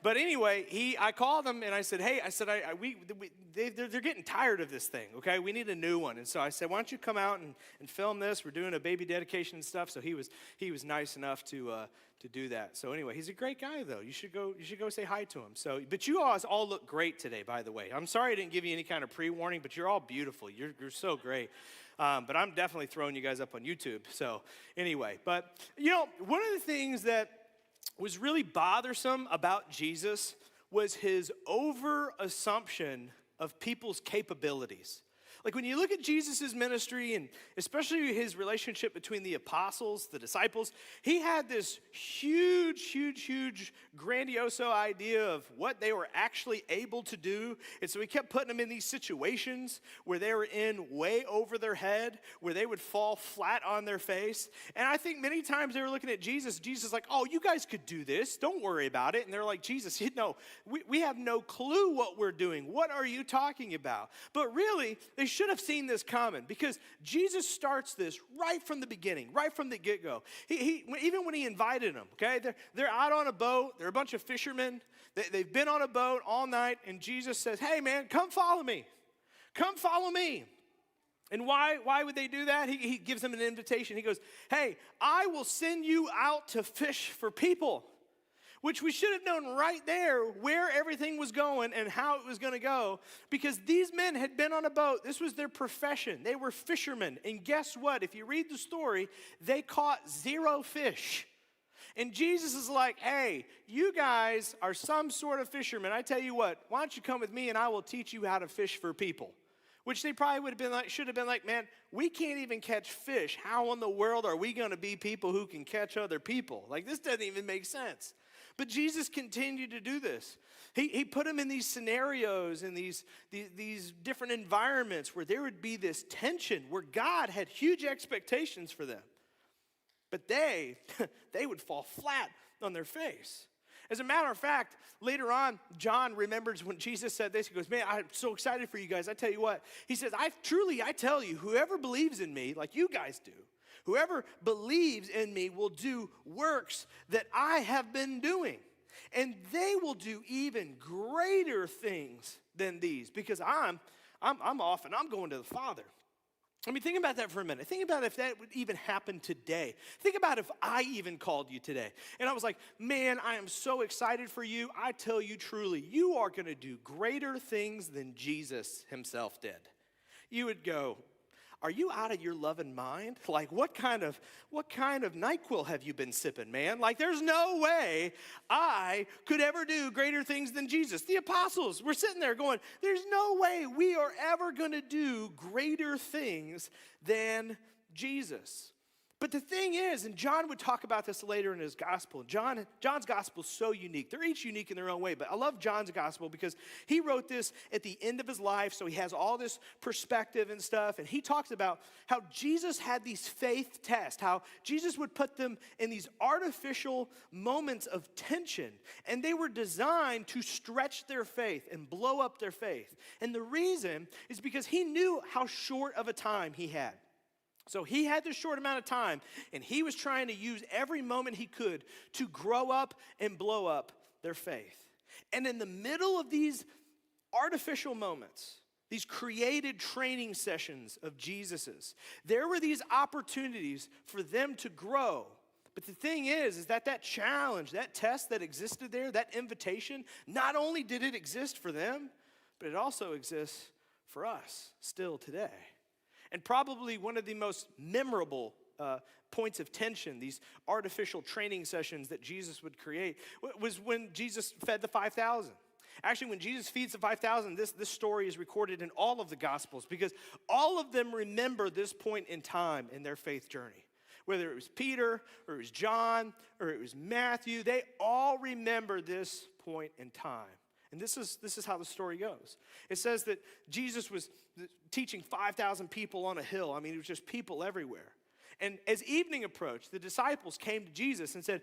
But anyway, I called him and I said, hey, they're getting tired of this thing, okay? We need a new one. And so I said, why don't you come out and film this? We're doing a baby dedication and stuff. So he was nice enough to do that. So anyway, he's a great guy though. You should go say hi to him. So, but you all look great today, by the way. I'm sorry I didn't give you any kind of pre-warning, but you're all beautiful. You're so great. But I'm definitely throwing you guys up on YouTube. So anyway, but one of the things that was really bothersome about Jesus was his over-assumption of people's capabilities. Like when you look at Jesus' ministry and especially his relationship between the apostles, the disciples, he had this huge grandioso idea of what they were actually able to do. And so he kept putting them in these situations where they were in way over their head, where they would fall flat on their face. And I think many times they were looking at Jesus. Jesus is like, oh, you guys could do this. Don't worry about it. And they're like, Jesus, no, we have no clue what we're doing. What are you talking about? But really, they should have seen this coming because Jesus starts this right from the beginning, right from the get-go. Even when he invited them, okay, they're out on a boat. They're a bunch of fishermen. They've been on a boat all night, and Jesus says, hey, man, come follow me. Come follow me. And why would they do that? He gives them an invitation. He goes, hey, I will send you out to fish for people. Which we should have known right there where everything was going and how it was going to go. Because these men had been on a boat. This was their profession. They were fishermen. And guess what? If you read the story, they caught 0 fish. And Jesus is like, hey, you guys are some sort of fishermen. I tell you what, why don't you come with me and I will teach you how to fish for people. Which they probably would have been like, should have been like, man, we can't even catch fish. How in the world are we going to be people who can catch other people? Like, this doesn't even make sense. But Jesus continued to do this. He put them in these scenarios, in these different environments where there would be this tension, where God had huge expectations for them. But they would fall flat on their face. As a matter of fact, later on, John remembers when Jesus said this. He goes, man, I'm so excited for you guys. I tell you what. He says, I tell you, whoever believes in me, like you guys do, whoever believes in me will do works that I have been doing. And they will do even greater things than these because I'm off and I'm going to the Father. I mean, think about that for a minute. Think about if that would even happen today. Think about if I even called you today. And I was like, man, I am so excited for you. I tell you truly, you are going to do greater things than Jesus himself did. You would go, are you out of your loving mind? Like, what kind of NyQuil have you been sipping, man? Like, there's no way I could ever do greater things than Jesus. The apostles were sitting there going, there's no way we are ever going to do greater things than Jesus. But the thing is, and John would talk about this later in his gospel. John's gospel is so unique. They're each unique in their own way, but I love John's gospel because he wrote this at the end of his life, so he has all this perspective and stuff, and he talks about how Jesus had these faith tests, how Jesus would put them in these artificial moments of tension, and they were designed to stretch their faith and blow up their faith. And the reason is because he knew how short of a time he had. So he had this short amount of time, and he was trying to use every moment he could to grow up and blow up their faith. And in the middle of these artificial moments, these created training sessions of Jesus's, there were these opportunities for them to grow. But the thing is that challenge, that test that existed there, that invitation, not only did it exist for them, but it also exists for us still today. And probably one of the most memorable points of tension, these artificial training sessions that Jesus would create, was when Jesus fed the 5,000. Actually, when Jesus feeds the 5,000, this story is recorded in all of the Gospels because all of them remember this point in time in their faith journey. Whether it was Peter or it was John or it was Matthew, they all remember this point in time. And this is how the story goes. It says that Jesus was teaching 5,000 people on a hill. I mean, it was just people everywhere. And as evening approached, the disciples came to Jesus and said,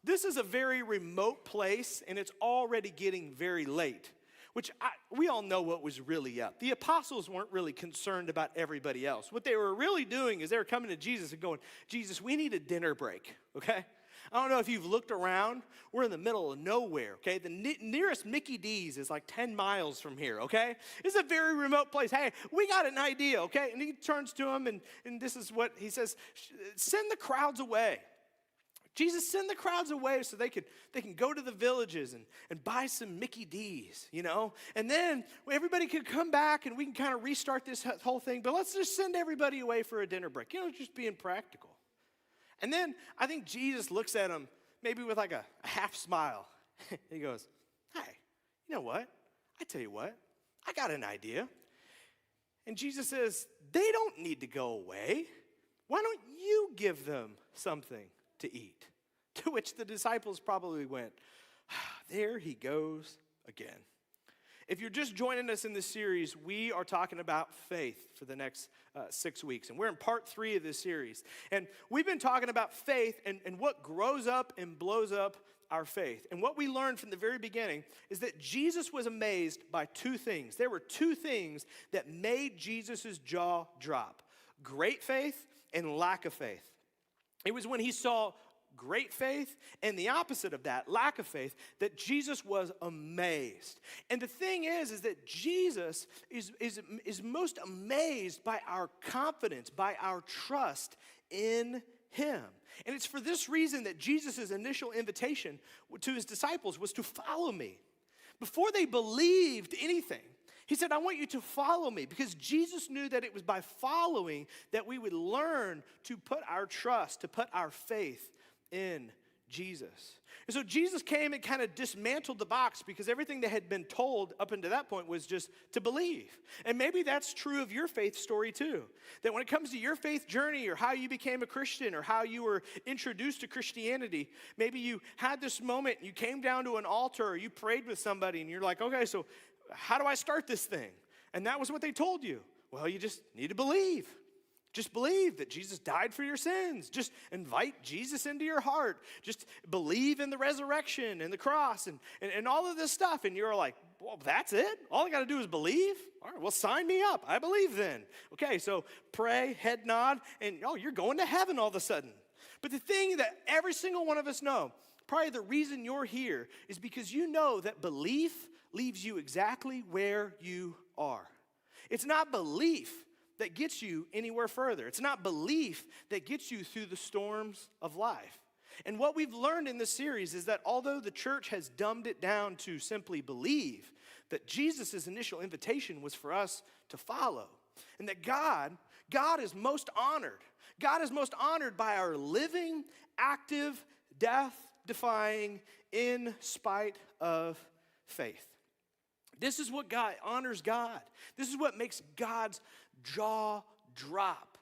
this is a very remote place, and it's already getting very late. Which we all know what was really up. The apostles weren't really concerned about everybody else. What they were really doing is they were coming to Jesus and going, Jesus, we need a dinner break, okay? I don't know if you've looked around. We're in the middle of nowhere, okay? The nearest Mickey D's is like 10 miles from here, okay? It's a very remote place. Hey, we got an idea, okay? And he turns to him, and this is what he says, send the crowds away. Jesus, send the crowds away so they can go to the villages and buy some Mickey D's, you know? And then everybody can come back and we can kind of restart this whole thing. But let's just send everybody away for a dinner break. You know, just being practical. And then I think Jesus looks at him maybe with like a half smile. He goes, hey, you know what? I tell you what, I got an idea. And Jesus says, they don't need to go away. Why don't you give them something to eat? To which the disciples probably went, there he goes again. If you're just joining us in this series, we are talking about faith for the next 6 weeks. And we're in part 3 of this series. And we've been talking about faith and what grows up and blows up our faith. And what we learned from the very beginning is that Jesus was amazed by 2 things. There were 2 things that made Jesus' jaw drop: great faith and lack of faith. It was when he saw great faith and the opposite of that, lack of faith, that Jesus was amazed. And the thing is that Jesus is most amazed by our confidence, by our trust in him. And it's for this reason that Jesus' initial invitation to his disciples was to follow me. Before they believed anything, he said, I want you to follow me, because Jesus knew that it was by following that we would learn to put our trust, to put our faith in Jesus. And so Jesus came and kind of dismantled the box, because everything that had been told up until that point was just to believe. And maybe that's true of your faith story too. That when it comes to your faith journey, or how you became a Christian, or how you were introduced to Christianity, maybe you had this moment, you came down to an altar, or you prayed with somebody, and you're like, okay, so how do I start this thing? And that was what they told you. Well, you just need to believe. Just believe that Jesus died for your sins. Just invite Jesus into your heart. Just believe in the resurrection and the cross and all of this stuff. And you're like, well, that's it? All I got to do is believe? All right, well, sign me up. I believe then. Okay, so pray, head nod, and you're going to heaven all of a sudden. But the thing that every single one of us know, probably the reason you're here, is because you know that belief leaves you exactly where you are. It's not belief that gets you anywhere further. It's not belief that gets you through the storms of life. And what we've learned in this series is that although the church has dumbed it down to simply believe, that Jesus' initial invitation was for us to follow. And that God is most honored. God is most honored by our living, active, death-defying, in spite of faith. This is what God honors God. This is what makes God's jaw drop,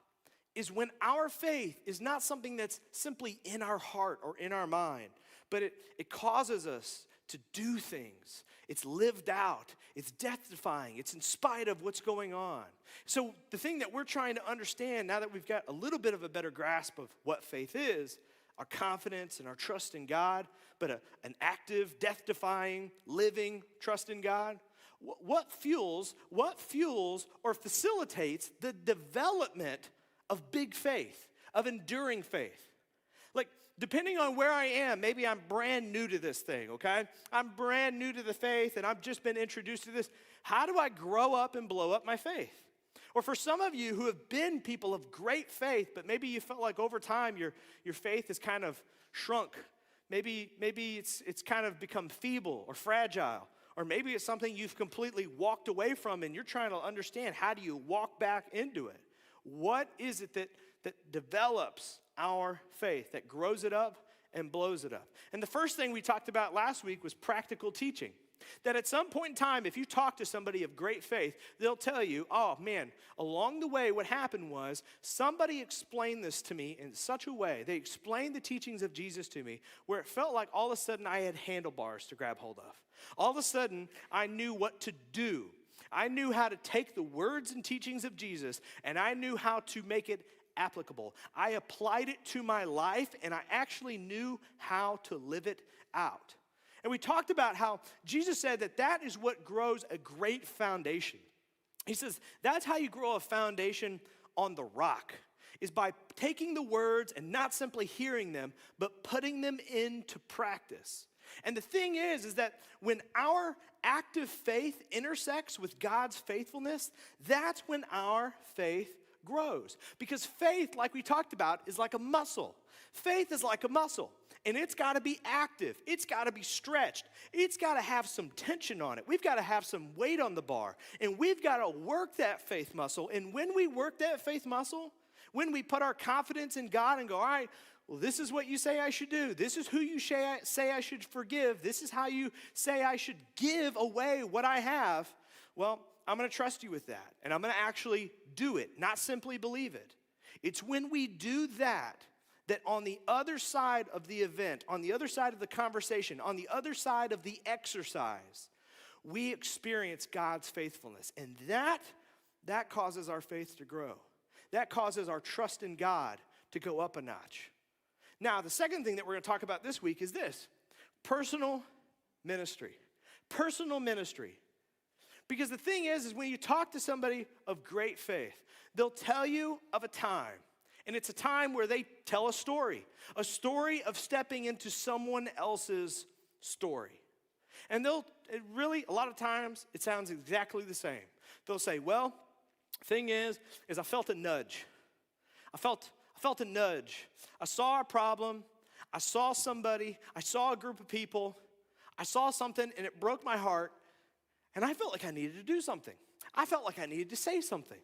is when our faith is not something that's simply in our heart or in our mind, but it causes us to do things. It's lived out. It's death-defying. It's in spite of what's going on. So the thing that we're trying to understand, now that we've got a little bit of a better grasp of what faith is, our confidence and our trust in God, but an active, death-defying, living trust in God, what fuels or facilitates the development of big faith, of enduring faith? Like, depending on where I am, maybe I'm brand new to this thing, okay? I'm brand new to the faith and I've just been introduced to this. How do I grow up and blow up my faith? Or for some of you who have been people of great faith, but maybe you felt like over time your faith has kind of shrunk. Maybe it's kind of become feeble or fragile. Or maybe it's something you've completely walked away from and you're trying to understand, how do you walk back into it? What is it that develops our faith, that grows it up and blows it up? And the first thing we talked about last week was practical teaching. That at some point in time, if you talk to somebody of great faith, they'll tell you, oh man, along the way what happened was somebody explained this to me in such a way, they explained the teachings of Jesus to me, where it felt like all of a sudden I had handlebars to grab hold of. All of a sudden I knew what to do. I knew how to take the words and teachings of Jesus and I knew how to make it applicable. I applied it to my life and I actually knew how to live it out. And we talked about how Jesus said that is what grows a great foundation. He says that's how you grow a foundation on the rock. is by taking the words and not simply hearing them, but putting them into practice. And the thing is that when our active faith intersects with God's faithfulness, that's when our faith grows. Because faith, like we talked about, is like a muscle. Faith is like a muscle, and it's got to be active. It's got to be stretched. It's got to have some tension on it. We've got to have some weight on the bar, and we've got to work that faith muscle. And when we work that faith muscle, when we put our confidence in God and go, all right, well, this is what you say I should do. This is who you say I should forgive. This is how you say I should give away what I have. Well, I'm going to trust you with that, and I'm going to actually do it, not simply believe it. It's when we do that on the other side of the event, on the other side of the conversation, on the other side of the exercise, we experience God's faithfulness. And that causes our faith to grow. That causes our trust in God to go up a notch. Now, the second thing that we're going to talk about this week is this: personal ministry. Personal ministry. Because the thing is when you talk to somebody of great faith, they'll tell you of a time. And it's a time where they tell a story of stepping into someone else's story. And a lot of times, it sounds exactly the same. They'll say, well, thing is I felt a nudge. I felt a nudge. I saw a problem. I saw somebody. I saw a group of people. I saw something, and it broke my heart. And I felt like I needed to do something. I felt like I needed to say something.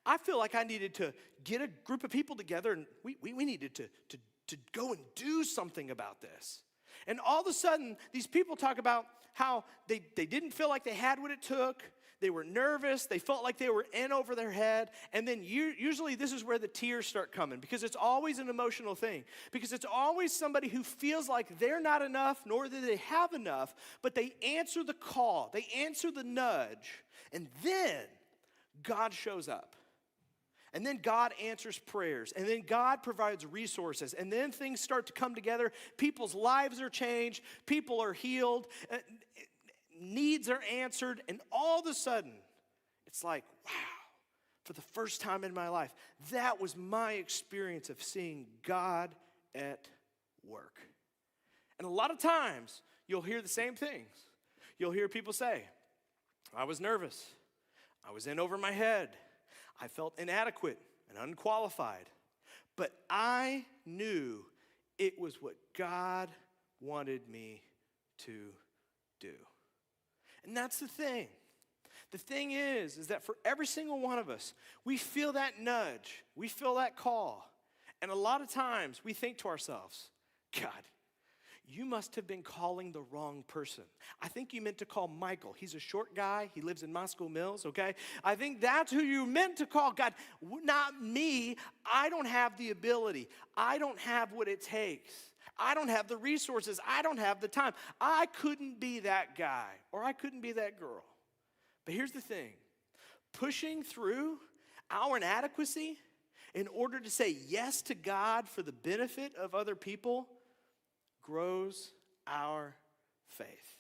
I feel like I needed to get a group of people together, and we needed to go and do something about this. And all of a sudden, these people talk about how they didn't feel like they had what it took. They were nervous. They felt like they were in over their head. And then usually this is where the tears start coming, because it's always an emotional thing. Because it's always somebody who feels like they're not enough, nor do they have enough, but they answer the call. They answer the nudge. And then God shows up. And then God answers prayers. And then God provides resources. And then things start to come together. People's lives are changed. People are healed. Needs are answered. And all of a sudden, it's like, wow, for the first time in my life, that was my experience of seeing God at work. And a lot of times, you'll hear the same things. You'll hear people say, I was nervous. I was in over my head. I felt inadequate and unqualified. But I knew it was what God wanted me to do. And that's the thing. The thing is that for every single one of us, we feel that nudge. We feel that call. And a lot of times we think to ourselves, God, you must have been calling the wrong person. I think you meant to call Michael. He's a short guy. He lives in Moscow Mills, okay? I think that's who you meant to call. God, not me. I don't have the ability. I don't have what it takes. I don't have the resources. I don't have the time. I couldn't be that guy, or I couldn't be that girl. But here's the thing. Pushing through our inadequacy in order to say yes to God for the benefit of other people grows our faith.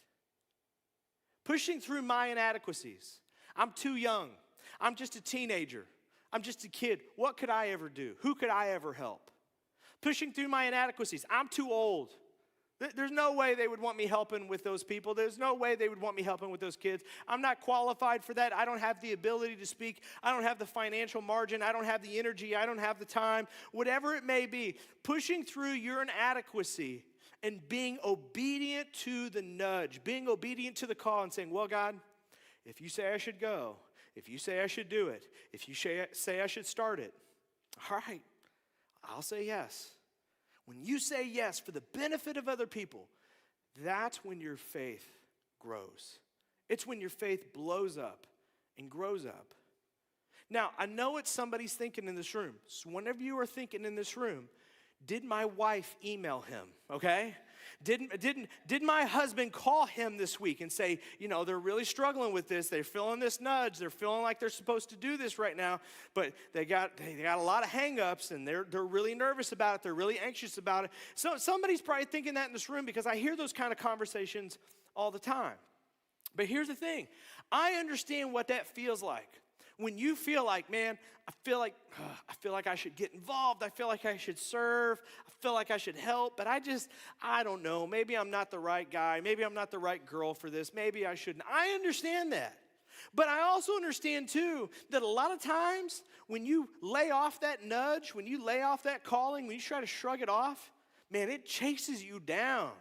Pushing through my inadequacies. I'm too young. I'm just a teenager. I'm just a kid. What could I ever do? Who could I ever help? Pushing through my inadequacies. I'm too old. There's no way they would want me helping with those people. There's no way they would want me helping with those kids. I'm not qualified for that. I don't have the ability to speak. I don't have the financial margin. I don't have the energy. I don't have the time. Whatever it may be, pushing through your inadequacy and being obedient to the nudge, being obedient to the call and saying, well, God, if you say I should go, if you say I should do it, if you say I should start it, all right, I'll say yes. When you say yes for the benefit of other people, that's when your faith grows. It's when your faith blows up and grows up. Now, I know what somebody's thinking in this room. So whenever you are thinking in this room, did my wife email him, okay? Did my husband call him this week and say, you know, they're really struggling with this. They're feeling this nudge. They're feeling like they're supposed to do this right now, but they got a lot of hang-ups, and they're really nervous about it. They're really anxious about it. So somebody's probably thinking that in this room, because I hear those kind of conversations all the time. But here's the thing. I understand what that feels like. When you feel like, man, I feel like I should get involved. I feel like I should serve. I feel like I should help, but I don't know. Maybe I'm not the right guy. Maybe I'm not the right girl for this. Maybe I shouldn't. I understand that. But I also understand, too, that a lot of times when you lay off that nudge, when you lay off that calling, when you try to shrug it off, man, it chases you down.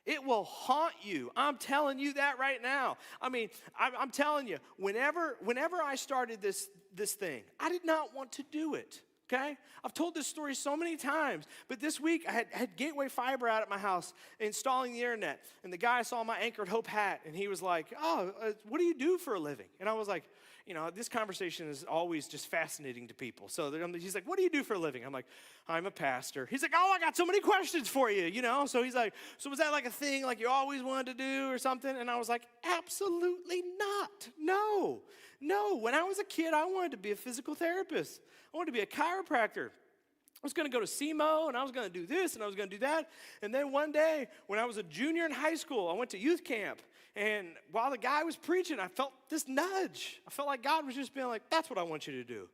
It will haunt you. I'm telling you that right now. I mean, I'm telling you, whenever I started this thing, I did not want to do it, okay? I've told this story so many times, but this week I had Gateway Fiber out at my house installing the internet, and the guy saw my Anchored Hope hat, and he was like, oh, what do you do for a living? And I was like, this conversation is always just fascinating to people. So he's like, what do you do for a living? I'm like, I'm a pastor. He's like, oh, I got so many questions for you, So he's like, so was that like a thing like you always wanted to do or something? And I was like, absolutely not. No. When I was a kid, I wanted to be a physical therapist. I wanted to be a chiropractor. I was going to go to SEMO, and I was going to do this, and I was going to do that. And then one day, when I was a junior in high school, I went to youth camp. And while the guy was preaching, I felt this nudge. I felt like God was just being like, that's what I want you to do.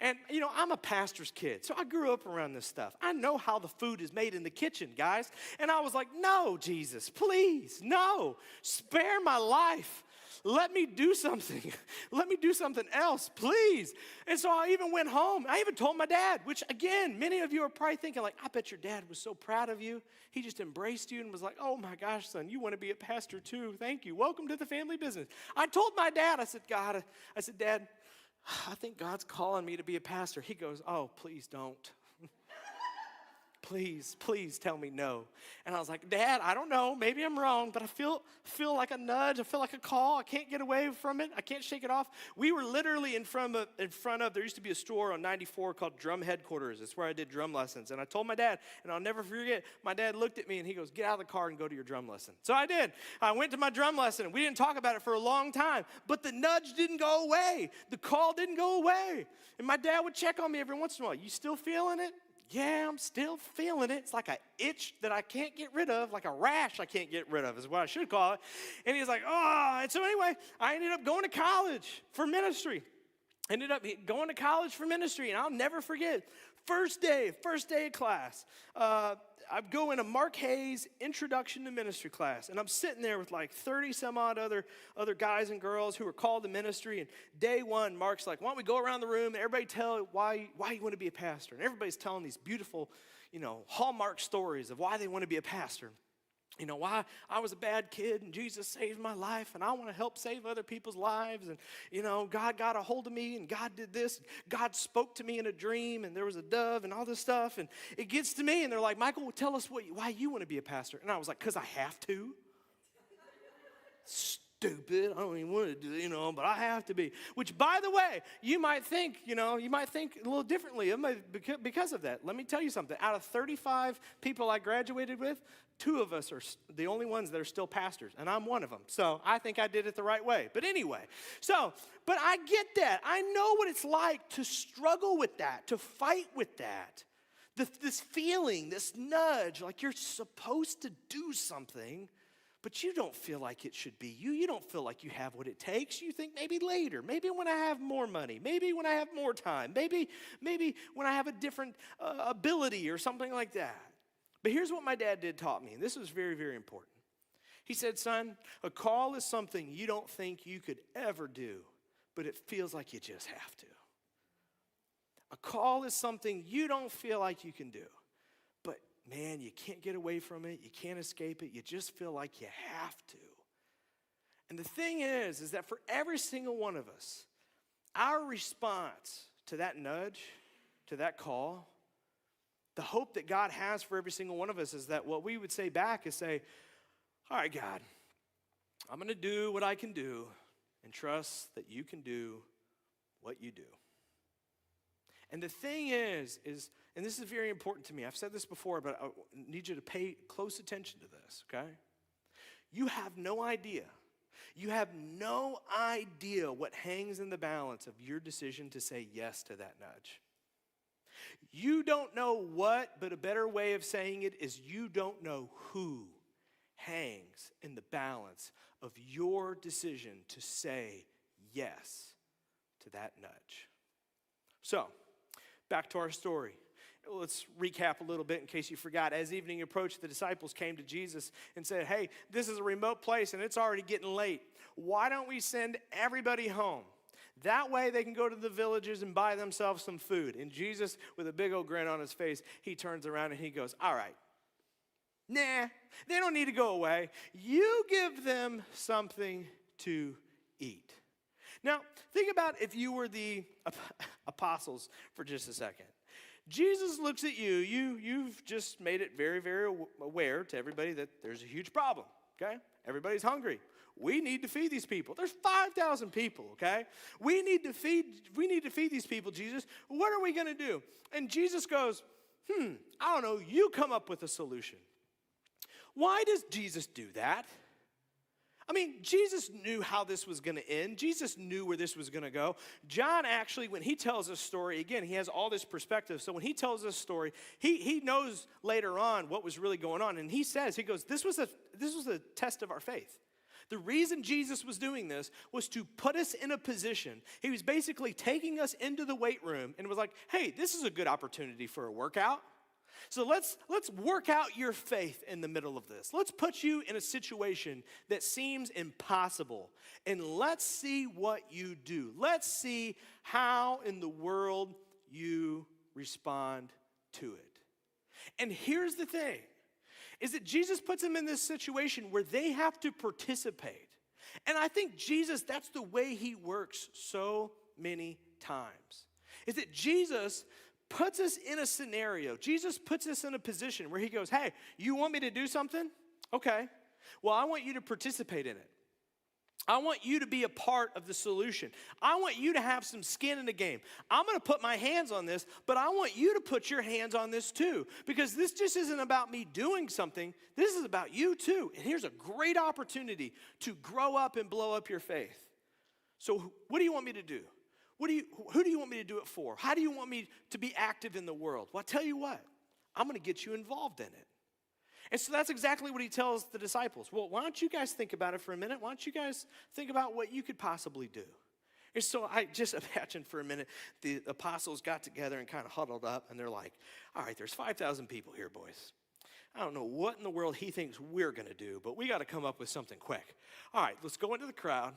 And, I'm a pastor's kid, so I grew up around this stuff. I know how the food is made in the kitchen, guys. And I was like, no, Jesus, please, no. Spare my life. Let me do something. Let me do something else, please. And so I even went home. I even told my dad, which, again, many of you are probably thinking, like, I bet your dad was so proud of you. He just embraced you and was like, oh, my gosh, son, you want to be a pastor too. Thank you. Welcome to the family business. I told my dad, I said, Dad, I think God's calling me to be a pastor. He goes, oh, please don't. Please tell me no. And I was like, Dad, I don't know. Maybe I'm wrong, but I feel like a nudge. I feel like a call. I can't get away from it. I can't shake it off. We were literally in front of, there used to be a store on 94 called Drum Headquarters. It's where I did drum lessons. And I told my dad, and I'll never forget, my dad looked at me and he goes, get out of the car and go to your drum lesson. So I did. I went to my drum lesson, and we didn't talk about it for a long time, but the nudge didn't go away. The call didn't go away. And my dad would check on me every once in a while. You still feeling it? Yeah, I'm still feeling it. It's like an itch that I can't get rid of, like a rash I can't get rid of is what I should call it. And he's like, oh. And so anyway, I ended up going to college for ministry. And I'll never forget, first day of class, I go into Mark Hayes' Introduction to Ministry class, and I'm sitting there with like 30 some odd other guys and girls who are called to ministry. And day one, Mark's like, why don't we go around the room and everybody tell why you want to be a pastor? And everybody's telling these beautiful, hallmark stories of why they want to be a pastor. Why I was a bad kid and Jesus saved my life and I want to help save other people's lives. And, God got a hold of me and God did this. God spoke to me in a dream and there was a dove and all this stuff. And it gets to me and they're like, Michael, tell us why you want to be a pastor. And I was like, because I have to. Stupid. I don't even want to do it, but I have to be. Which, by the way, you might think a little differently because of that. Let me tell you something. Out of 35 people I graduated with, 2 of us are the only ones that are still pastors, and I'm one of them. So I think I did it the right way. But anyway, but I get that. I know what it's like to struggle with that, to fight with that. This feeling, this nudge, like you're supposed to do something, but you don't feel like it should be you. You don't feel like you have what it takes. You think maybe later, maybe when I have more money, maybe when I have more time, maybe when I have a different ability or something like that. But here's what my dad taught me, and this was very, very important. He said, son, a call is something you don't think you could ever do, but it feels like you just have to. A call is something you don't feel like you can do, but man, you can't get away from it. You can't escape it. You just feel like you have to. And the thing is that for every single one of us, our response to that nudge, to that call, the hope that God has for every single one of us is that what we would say back is say, all right, God, I'm going to do what I can do and trust that you can do what you do. And the thing is, and this is very important to me. I've said this before, but I need you to pay close attention to this, okay? You have no idea. You have no idea what hangs in the balance of your decision to say yes to that nudge. You don't know what, but a better way of saying it is you don't know who hangs in the balance of your decision to say yes to that nudge. So, back to our story. Let's recap a little bit in case you forgot. As evening approached, the disciples came to Jesus and said, hey, this is a remote place and it's already getting late. Why don't we send everybody home? That way they can go to the villages and buy themselves some food. And Jesus, with a big old grin on his face, he turns around and he goes, all right, nah, they don't need to go away. You give them something to eat. Now, think about if you were the apostles for just a second. Jesus looks at you. You've just made it very, very aware to everybody that there's a huge problem, okay? Everybody's hungry. We need to feed these people. There's 5,000 people, okay? We need to feed these people, Jesus. What are we going to do? And Jesus goes, I don't know. You come up with a solution. Why does Jesus do that? I mean, Jesus knew how this was going to end. Jesus knew where this was going to go. John actually, when he tells this story, again, he has all this perspective. So when he tells this story, he knows later on what was really going on. And he goes, this was a test of our faith. The reason Jesus was doing this was to put us in a position. He was basically taking us into the weight room and was like, hey, this is a good opportunity for a workout. So let's work out your faith in the middle of this. Let's put you in a situation that seems impossible, and let's see what you do. Let's see how in the world you respond to it. And here's the thing, is that Jesus puts them in this situation where they have to participate. And I think Jesus, that's the way he works so many times, is that Jesus puts us in a scenario. Jesus puts us in a position where he goes, hey, you want me to do something? Okay. Well, I want you to participate in it. I want you to be a part of the solution. I want you to have some skin in the game. I'm going to put my hands on this, but I want you to put your hands on this too, because this just isn't about me doing something. This is about you too. And here's a great opportunity to grow up and blow up your faith. So what do you want me to do? Who do you want me to do it for? How do you want me to be active in the world? Well, I tell you what, I'm going to get you involved in it. And so that's exactly what he tells the disciples. Well, why don't you guys think about it for a minute? Why don't you guys think about what you could possibly do? And so I just imagine for a minute the apostles got together and kind of huddled up, and they're like, all right, there's 5,000 people here, boys. I don't know what in the world he thinks we're going to do, but we got to come up with something quick. All right, let's go into the crowd.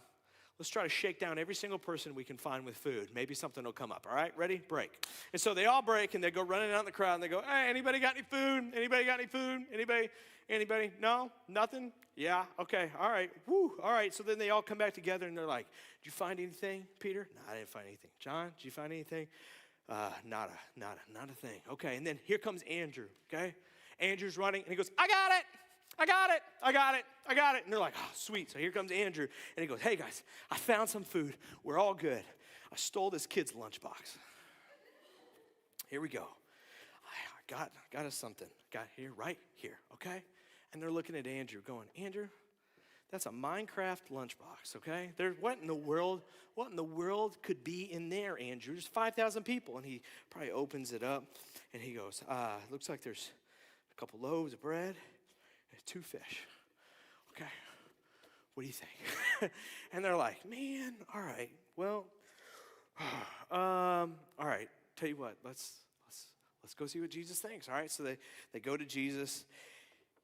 Let's try to shake down every single person we can find with food. Maybe something will come up, all right? Ready? Break. And so they all break, and they go running out in the crowd, and they go, hey, anybody got any food? Anybody got any food? Anybody? No? Nothing? Yeah? Okay, all right. Woo, all right. So then they all come back together, and they're like, did you find anything, Peter? No, I didn't find anything. John, did you find anything? Not a thing. Okay, and then here comes Andrew, okay? Andrew's running, and he goes, I got it. And they're like, oh, sweet. So here comes Andrew, and he goes, hey, guys, I found some food. We're all good. I stole this kid's lunchbox. Here we go. I got us something. Got here, right here, okay? And they're looking at Andrew going, Andrew, that's a Minecraft lunchbox, okay? What in the world could be in there, Andrew? There's 5,000 people. And he probably opens it up, and he goes, looks like there's a couple loaves of bread, 2 fish. Okay, what do you think? And they're like, man, all right, well, all right, tell you what, let's go see what Jesus thinks, all right? So they go to Jesus,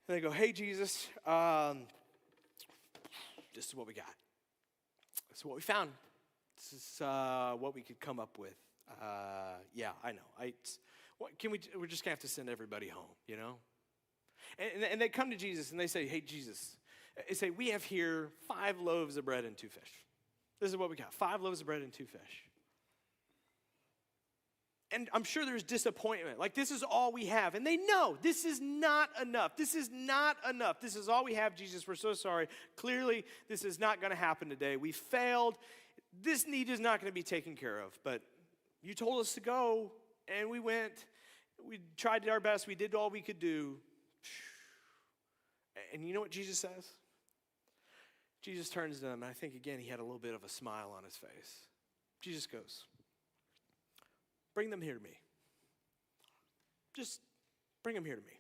and they go, hey, Jesus, this is what we got. This is what we found. This is what we could come up with. Yeah, I know. We're just going to have to send everybody home, you know? And they come to Jesus and they say, hey, Jesus, they say, we have here 5 loaves of bread and 2 fish. This is what we got, 5 loaves of bread and 2 fish. And I'm sure there's disappointment. Like, this is all we have. And they know this is not enough. This is not enough. This is all we have, Jesus. We're so sorry. Clearly, this is not going to happen today. We failed. This need is not going to be taken care of. But you told us to go, and we went. We tried our best. We did all we could do. And you know what Jesus says? Jesus turns to them, and I think, again, he had a little bit of a smile on his face. Jesus goes, bring them here to me. Just bring them here to me.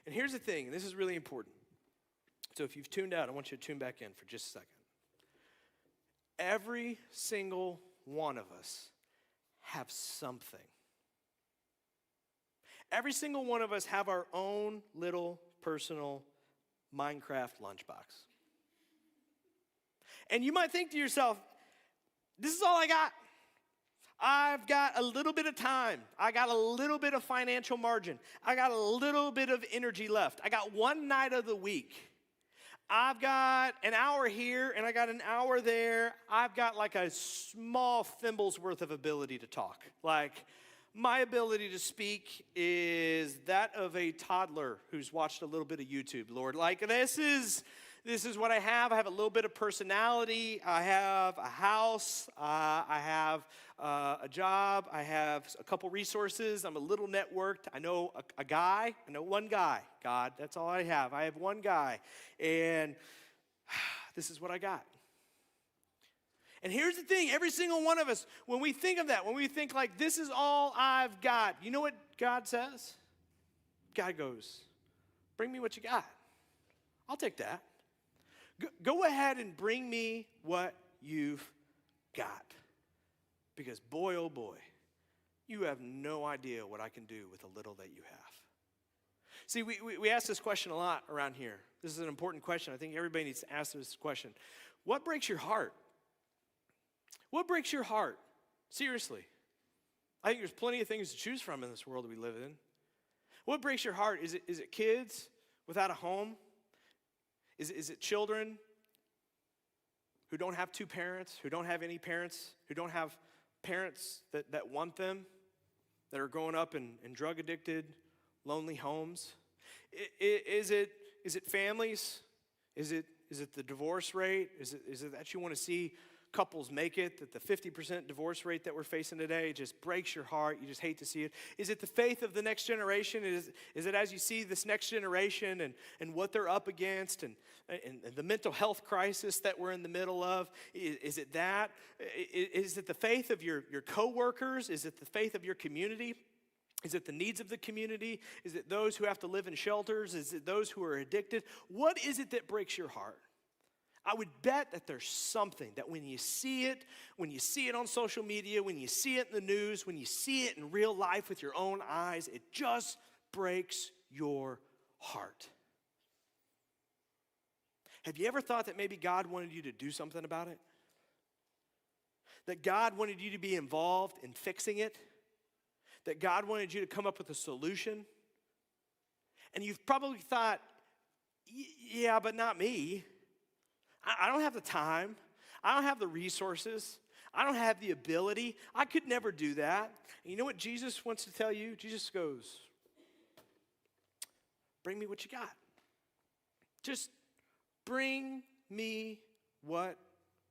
And here's the thing, and this is really important. So if you've tuned out, I want you to tune back in for just a second. every single one of us have something. Every single one of us have our own little personal Minecraft lunchbox. And you might think to yourself, this is all I got. I've got a little bit of time. I got a little bit of financial margin. I got a little bit of energy left. I got one night of the week. I've got an hour here and I got an hour there. I've got like a small thimble's worth of ability to talk. Like, my ability to speak is that of a toddler who's watched a little bit of YouTube, Lord. Like, this is what I have. I have a little bit of personality. I have a house. I have a job. I have a couple resources. I'm a little networked. I know a guy. I know one guy. God, that's all I have. I have one guy. And this is what I got. And here's the thing, every single one of us, when we think of that, when we think like, this is all I've got, you know what God says? God goes, bring me what you got. I'll take that. Go ahead and bring me what you've got. Because boy, oh boy, you have no idea what I can do with the little that you have. See, we ask this question a lot around here. This is an important question. I think everybody needs to ask this question. What breaks your heart? What breaks your heart? Seriously. I think there's plenty of things to choose from in this world we live in. What breaks your heart? Is it kids without a home? Is it children who don't have two parents, who don't have any parents, who don't have parents that want them, that are growing up in drug addicted, lonely homes? Is it families? Is it the divorce rate? Is it that you want to see couples make it, that the 50% divorce rate that we're facing today just breaks your heart? You just hate to see it. Is it the faith of the next generation? Is it as you see this next generation and what they're up against and the mental health crisis that we're in the middle of? Is it that? Is it the faith of your coworkers? Is it the faith of your community? Is it the needs of the community? Is it those who have to live in shelters? Is it those who are addicted? What is it that breaks your heart? I would bet that there's something that when you see it on social media, when you see it in the news, when you see it in real life with your own eyes, it just breaks your heart. Have you ever thought that maybe God wanted you to do something about it? That God wanted you to be involved in fixing it? That God wanted you to come up with a solution? And you've probably thought, yeah, but not me. I don't have the time. I don't have the resources. I don't have the ability. I could never do that. And you know what Jesus wants to tell you? Jesus goes, bring me what you got. Just bring me what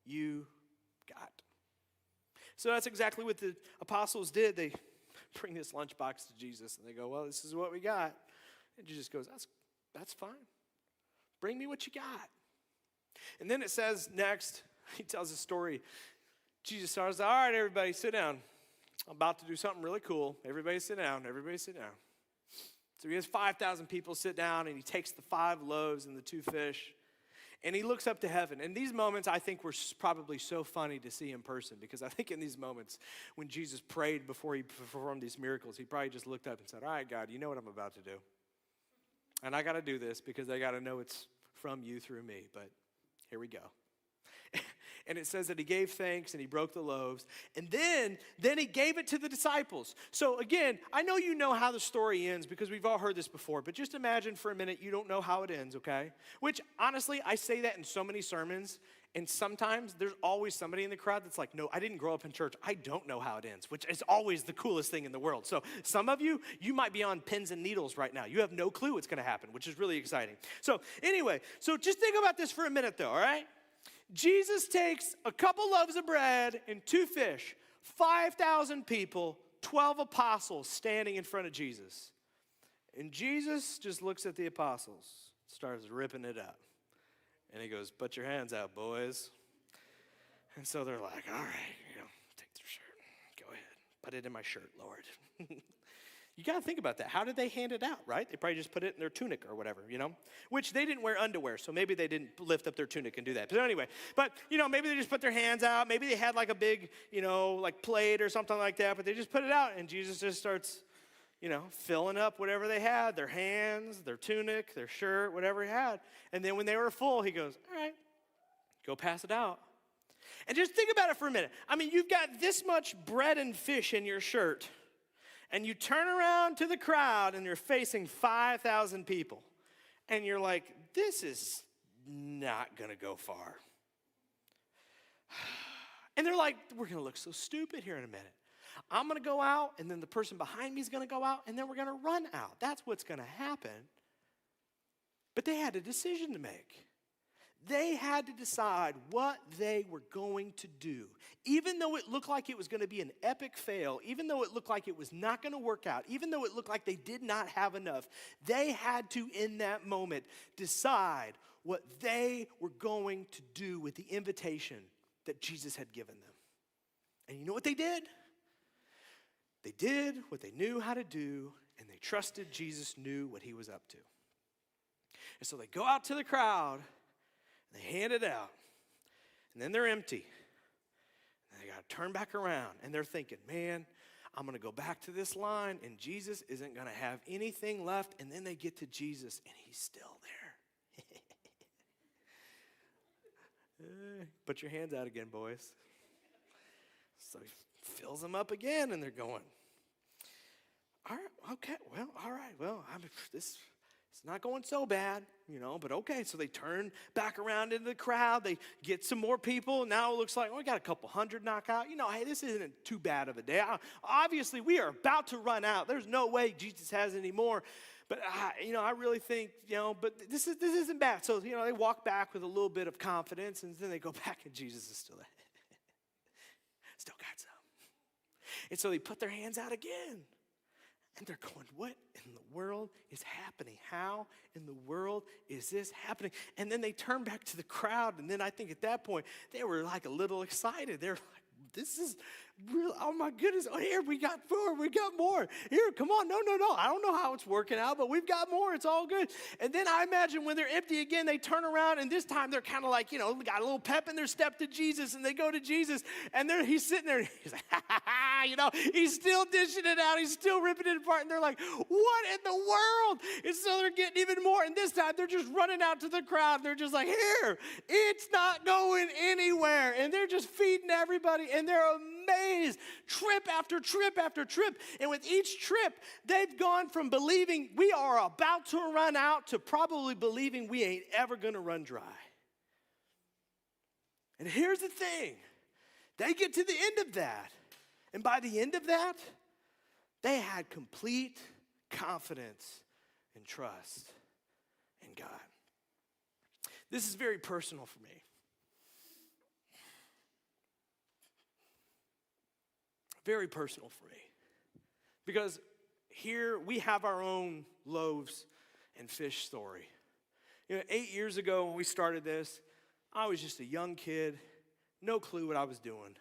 you got. So that's exactly what the apostles did. They bring this lunchbox to Jesus and they go, well, this is what we got. And Jesus goes, that's fine. Bring me what you got. And then it says next, he tells a story. Jesus starts, all right, everybody, sit down. I'm about to do something really cool. Everybody sit down. Everybody sit down. So he has 5,000 people sit down, and he takes the 5 loaves and the 2 fish, and he looks up to heaven. And these moments, I think, were probably so funny to see in person, because I think in these moments, when Jesus prayed before he performed these miracles, he probably just looked up and said, all right, God, you know what I'm about to do. And I got to do this because I got to know it's from you through me, but here we go. And it says that he gave thanks and he broke the loaves. And then he gave it to the disciples. So again, I know you know how the story ends because we've all heard this before. But just imagine for a minute you don't know how it ends, okay? Which, honestly, I say that in so many sermons. And sometimes there's always somebody in the crowd that's like, no, I didn't grow up in church. I don't know how it ends, which is always the coolest thing in the world. So some of you might be on pins and needles right now. You have no clue what's going to happen, which is really exciting. So anyway, so just think about this for a minute though, all right? Jesus takes a couple loaves of bread and 2 fish, 5,000 people, 12 apostles standing in front of Jesus. And Jesus just looks at the apostles, starts ripping it up. And he goes, put your hands out, boys. And so they're like, all right, take their shirt. Go ahead. Put it in my shirt, Lord. You got to think about that. How did they hand it out, right? They probably just put it in their tunic or whatever, which they didn't wear underwear, so maybe they didn't lift up their tunic and do that. But anyway, maybe they just put their hands out. Maybe they had like a big, like plate or something like that, but they just put it out, and Jesus just starts, filling up whatever they had, their hands, their tunic, their shirt, whatever he had. And then when they were full, he goes, all right, go pass it out. And just think about it for a minute. I mean, you've got this much bread and fish in your shirt, and you turn around to the crowd, and you're facing 5,000 people. And you're like, this is not going to go far. And they're like, we're going to look so stupid here in a minute. I'm going to go out, and then the person behind me is going to go out, and then we're going to run out. That's what's going to happen. But they had a decision to make. They had to decide what they were going to do. Even though it looked like it was going to be an epic fail, even though it looked like it was not going to work out, even though it looked like they did not have enough, they had to, in that moment, decide what they were going to do with the invitation that Jesus had given them. And you know what they did? They did what they knew how to do, and they trusted Jesus knew what he was up to. And so they go out to the crowd, they hand it out, and then they're empty. And they got to turn back around, and they're thinking, man, I'm going to go back to this line, and Jesus isn't going to have anything left. And then they get to Jesus, and he's still there. Put your hands out again, boys. So he fills them up again, and they're going, all right, okay, well, all right, well, it's not going so bad, but okay. So they turn back around into the crowd. They get some more people. Now it looks like, we got a couple hundred knockout. Hey, this isn't too bad of a day. Obviously, we are about to run out. There's no way Jesus has any more. But, I really think, but this isn't bad. So, they walk back with a little bit of confidence, and then they go back, and Jesus is still there. Still got some. And so they put their hands out again. And they're going, what in the world is happening? How in the world is this happening? And then they turn back to the crowd, and then I think at that point, they were like a little excited. They're like, this is real. Oh my goodness. Oh, here, we got more. We got more. Here, come on. No. I don't know how it's working out, but we've got more. It's all good. And then I imagine when they're empty again, they turn around, and this time they're kind of like, got a little pep in their step to Jesus, and they go to Jesus, and he's sitting there, and he's like, he's still dishing it out. He's still ripping it apart, and they're like, what in the world? And so they're getting even more, and this time they're just running out to the crowd. They're just like, here, it's not going anywhere, and they're just feeding everybody, and they're amazed, trip after trip after trip. And with each trip, they've gone from believing we are about to run out to probably believing we ain't ever going to run dry. And here's the thing. They get to the end of that. And by the end of that, they had complete confidence and trust in God. This is very personal for me. Very personal for me. Because here we have our own loaves and fish story. 8 years ago when we started this, I was just a young kid, no clue what I was doing,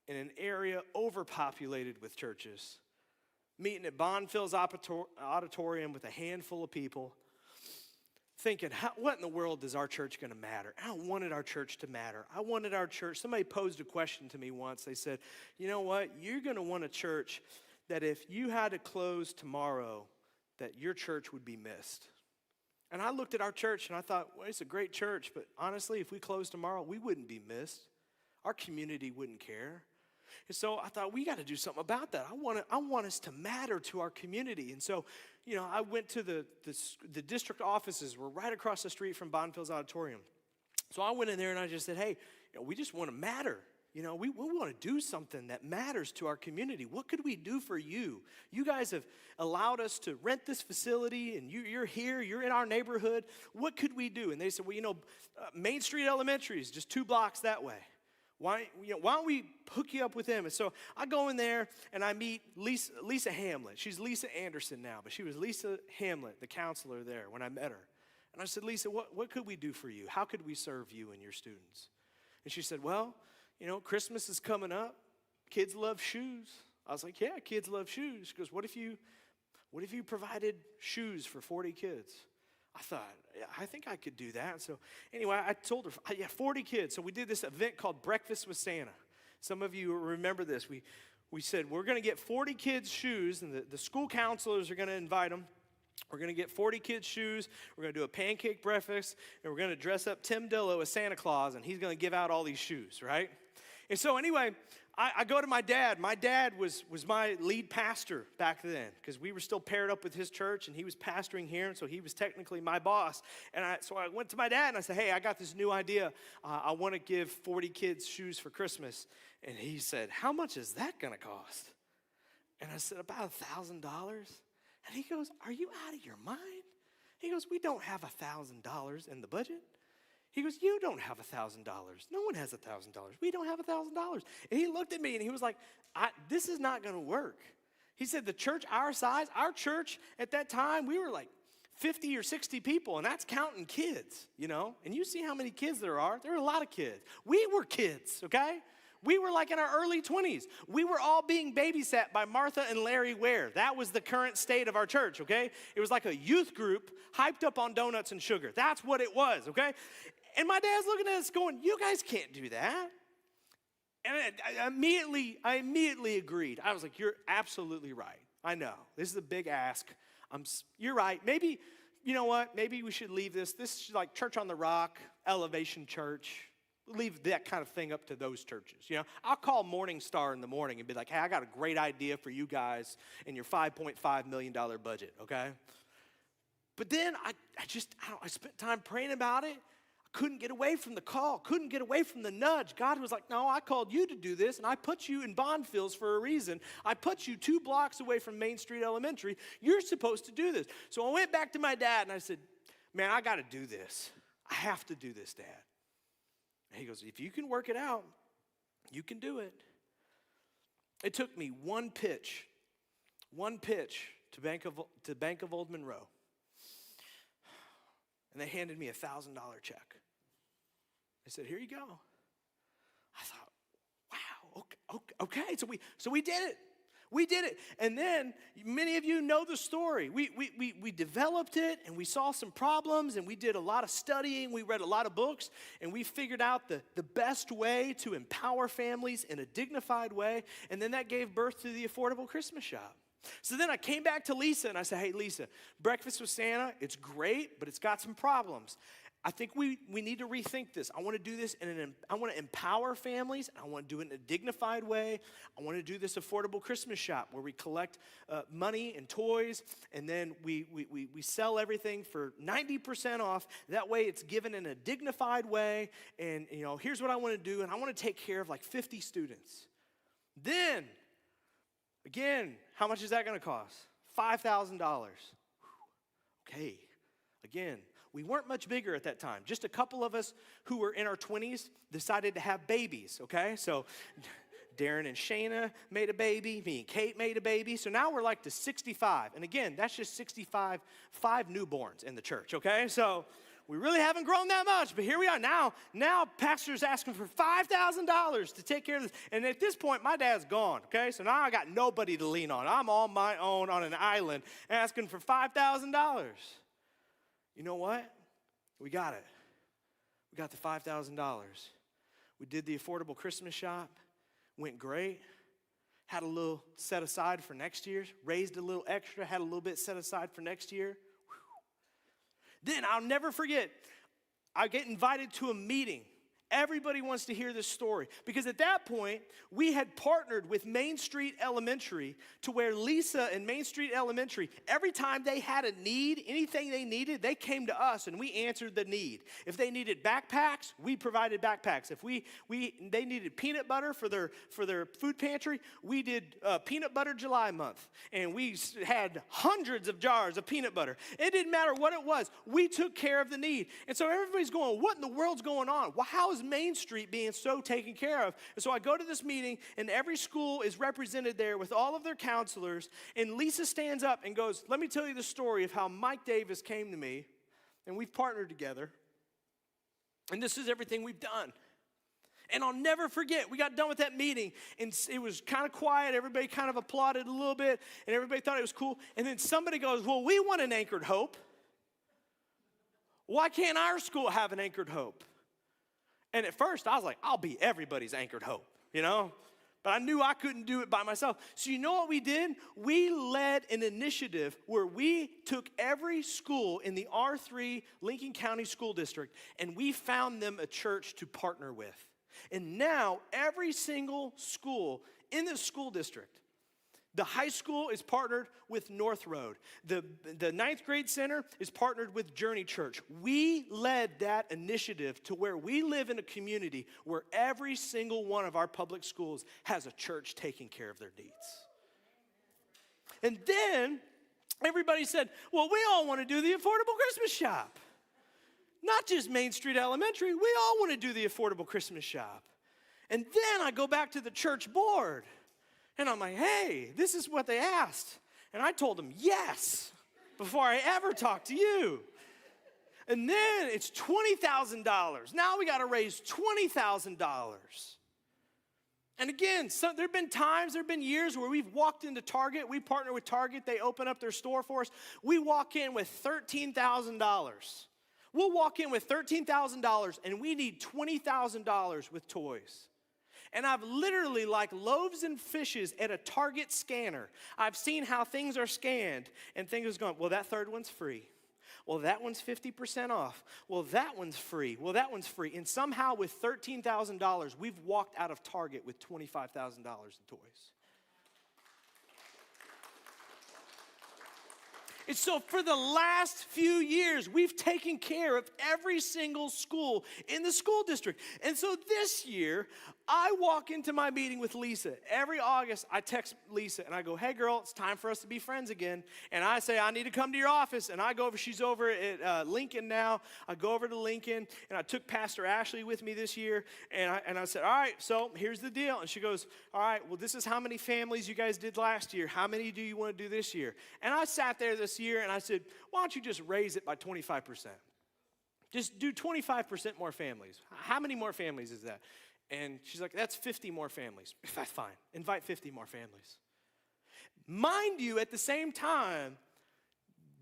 in an area overpopulated with churches, meeting at Bonfils Auditorium with a handful of people, thinking, what in the world is our church going to matter? I wanted our church to matter. I wanted our church. Somebody posed a question to me once. They said, you know what? You're going to want a church that if you had to close tomorrow, that your church would be missed. And I looked at our church and I thought, well, it's a great church, but honestly, if we closed tomorrow, we wouldn't be missed. Our community wouldn't care. And so I thought, we got to do something about that. I want us to matter to our community. And so, I went to the district offices were right across the street from Bonfils Auditorium. So I went in there and I just said, hey, we just want to matter. We want to do something that matters to our community. What could we do for you? You guys have allowed us to rent this facility, and you're here, you're in our neighborhood. What could we do? And they said, well, Main Street Elementary is just 2 blocks that way. Why don't we hook you up with them? And so I go in there and I meet Lisa Hamlet. She's Lisa Anderson now, but she was Lisa Hamlet, the counselor there when I met her. And I said, Lisa, what could we do for you? How could we serve you and your students? And she said, well, Christmas is coming up. Kids love shoes. I was like, yeah, kids love shoes. She goes, what if you provided shoes for 40 kids? I thought, yeah, I think I could do that. So anyway, I told her, yeah, 40 kids. So we did this event called Breakfast with Santa. Some of you remember this. We said, we're going to get 40 kids shoes, and the school counselors are going to invite them. We're going to get 40 kids shoes. We're going to do a pancake breakfast, and we're going to dress up Tim Dillo as Santa Claus, and he's going to give out all these shoes, right? And so anyway, I go to my dad. My dad was my lead pastor back then because we were still paired up with his church, and he was pastoring here, and so he was technically my boss. And so I went to my dad, and I said, hey, I got this new idea. I want to give 40 kids shoes for Christmas. And he said, how much is that going to cost? And I said, about $1,000. And he goes, are you out of your mind? He goes, we don't have $1,000 in the budget. He goes, you don't have $1,000. No one has $1,000. We don't have $1,000. And he looked at me and he was like, this is not going to work. He said, the church our size, our church at that time, we were like 50 or 60 people, and that's counting kids, you know? And you see how many kids there are. There are a lot of kids. We were kids, okay? We were like in our early 20s. We were all being babysat by Martha and Larry Ware. That was the current state of our church, okay? It was like a youth group hyped up on donuts and sugar. That's what it was, okay? And my dad's looking at us going, you guys can't do that. And I immediately agreed. I was like, you're absolutely right. I know. This is a big ask. You're right. Maybe, you know what? Maybe we should leave this. This is like Church on the Rock, Elevation Church. Leave that kind of thing up to those churches. You know, I'll call Morning Star in the morning and be like, hey, I got a great idea for you guys in your $5.5 million budget, okay? But then I spent time praying about it. I couldn't get away from the call, couldn't get away from the nudge. God was like, no, I called you to do this, and I put you in Bondfields for a reason. I put you 2 blocks away from Main Street Elementary. You're supposed to do this. So I went back to my dad, and I said, man, I got to do this. I have to do this, Dad. And he goes, if you can work it out, you can do it. It took me one pitch to Bank of Old Monroe. And they handed me a $1,000 check. They said, here you go. I thought, wow, okay. So we did it. We did it. And then many of you know the story. We developed it, and we saw some problems, and we did a lot of studying. We read a lot of books, and we figured out the best way to empower families in a dignified way. And then that gave birth to the Affordable Christmas Shop. So then I came back to Lisa, and I said, hey, Lisa, Breakfast with Santa, it's great, but it's got some problems. I think we need to rethink this. I want to do this I want to empower families. I want to do it in a dignified way. I want to do this Affordable Christmas Shop where we collect money and toys, and then we sell everything for 90% off. That way it's given in a dignified way, and you know, here's what I want to do, and I want to take care of like 50 students. Then, again, how much is that going to cost? $5,000. Okay, again, we weren't much bigger at that time. Just a couple of us who were in our 20s decided to have babies, okay? So Darren and Shayna made a baby. Me and Kate made a baby. So now we're like to 65. And again, that's just 65, 5 newborns in the church, okay? So we really haven't grown that much, but here we are. Now pastor's asking for $5,000 to take care of this. And at this point, my dad's gone, okay? So now I got nobody to lean on. I'm on my own on an island asking for $5,000. You know what? We got it. We got the $5,000. We did the Affordable Christmas Shop. Went great. Had a little set aside for next year. Raised a little extra. Had a little bit set aside for next year. Whew. Then I'll never forget, I get invited to a meeting. Everybody wants to hear this story because at that point, we had partnered with Main Street Elementary to where Lisa and Main Street Elementary, every time they had a need, anything they needed, they came to us and we answered the need. If they needed backpacks, we provided backpacks. If they needed peanut butter for their food pantry, we did Peanut Butter July month, and we had hundreds of jars of peanut butter. It didn't matter what it was. We took care of the need. And so everybody's going, what in the world's going on? Well, how is Main Street being so taken care of? And so I go to this meeting, and every school is represented there with all of their counselors, and Lisa stands up and goes, let me tell you the story of how Mike Davis came to me, and we've partnered together, and this is everything we've done. And I'll never forget, we got done with that meeting, and it was kind of quiet. Everybody kind of applauded a little bit, and everybody thought it was cool. And then somebody goes, well, we want an Anchored Hope. Why can't our school have an Anchored Hope? And at first, I was like, I'll be everybody's Anchored Hope, you know? But I knew I couldn't do it by myself. So you know what we did? We led an initiative where we took every school in the R3 Lincoln County School District, and we found them a church to partner with. And now, every single school in this school district, the high school is partnered with North Road. The ninth grade center is partnered with Journey Church. We led that initiative to where we live in a community where every single one of our public schools has a church taking care of their needs. And then everybody said, well, we all want to do the affordable Christmas shop. Not just Main Street Elementary, we all want to do the affordable Christmas shop. And then I go back to the church board, and I'm like, hey, this is what they asked. And I told them yes before I ever talked to you. And then it's $20,000. Now we got to raise $20,000. And again, there have been years where we've walked into Target. We partner with Target. They open up their store for us. We walk in with $13,000. We'll walk in with $13,000 and we need $20,000 with toys. And I've literally, like loaves and fishes at a Target scanner, I've seen how things are scanned and things are going, well, that third one's free. Well, that one's 50% off. Well, that one's free. Well, that one's free. And somehow with $13,000, we've walked out of Target with $25,000 in toys. And so for the last few years, we've taken care of every single school in the school district. And so this year, I walk into my meeting with Lisa. Every August, I text Lisa and I go, hey girl, it's time for us to be friends again. And I say, I need to come to your office. And I go over, she's over at Lincoln now. I go over to Lincoln and I took Pastor Ashley with me this year. And I said, all right, so here's the deal. And she goes, all right, well, this is how many families you guys did last year. How many do you want to do this year? And I sat there this year and I said, why don't you just raise it by 25%? Just do 25% more families. How many more families is that? And she's like, that's 50 more families. That's fine. Invite 50 more families. Mind you, at the same time,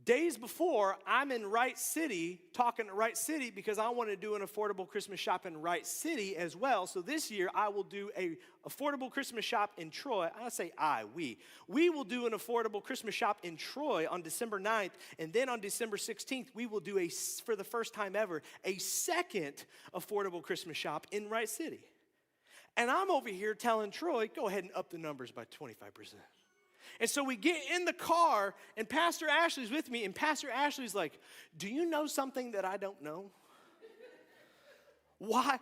days before, I'm in Wright City, talking to Wright City because I want to do an affordable Christmas shop in Wright City as well. So this year, I will do a affordable Christmas shop in Troy. I say we. We will do an affordable Christmas shop in Troy on December 9th. And then on December 16th, we will do, for the first time ever, a second affordable Christmas shop in Wright City. And I'm over here telling Troy, go ahead and up the numbers by 25%. And so we get in the car, and Pastor Ashley's with me, and Pastor Ashley's like, do you know something that I don't know? Why?